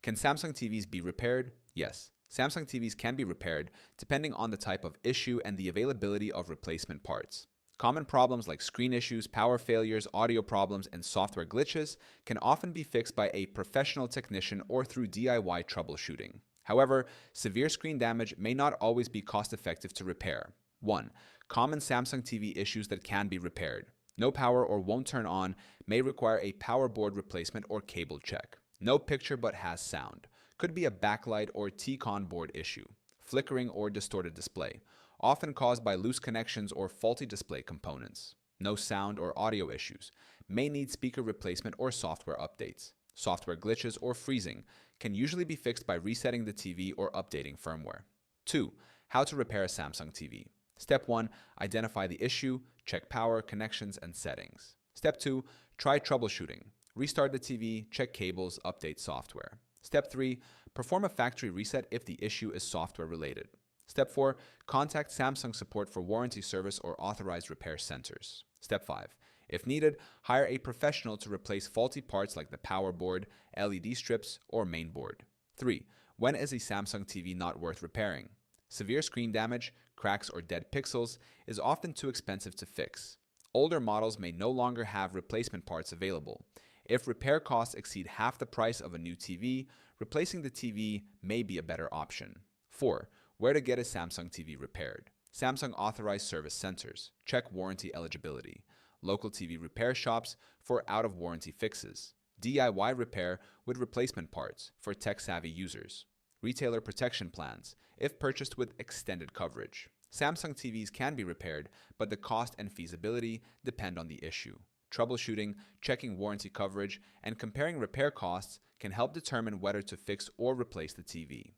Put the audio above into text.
Can Samsung TVs be repaired? Yes. Samsung TVs can be repaired depending on the type of issue and the availability of replacement parts. Common problems like screen issues, power failures, audio problems, and software glitches can often be fixed by a professional technician or through DIY troubleshooting. However, severe screen damage may not always be cost-effective to repair. 1. Common Samsung TV issues that can be repaired. No power or won't turn on, may require a power board replacement or cable check. No picture but has sound. Could be a backlight or T-con board issue. Flickering or distorted display, often caused by loose connections or faulty display components. No sound or audio issues. May need speaker replacement or software updates. Software glitches or freezing can usually be fixed by resetting the TV or updating firmware. 2. How to repair a Samsung TV. Step 1. Identify the issue, check power, connections, and settings. Step 2. Try troubleshooting. Restart the TV, check cables, update software. Step 3. Perform a factory reset if the issue is software related. Step 4. Contact Samsung support for warranty service or authorized repair centers. Step 5. If needed, hire a professional to replace faulty parts like the power board, LED strips, or main board. 3. When is a Samsung TV not worth repairing? Severe screen damage, cracks, or dead pixels is often too expensive to fix. Older models may no longer have replacement parts available. If repair costs exceed half the price of a new TV, replacing the TV may be a better option. 4. Where to get a Samsung TV repaired. Samsung authorized service centers. Check warranty eligibility. Local TV repair shops for out-of-warranty fixes. DIY repair with replacement parts for tech-savvy users. Retailer protection plans, if purchased with extended coverage. Samsung TVs can be repaired, but the cost and feasibility depend on the issue. Troubleshooting, checking warranty coverage, and comparing repair costs can help determine whether to fix or replace the TV.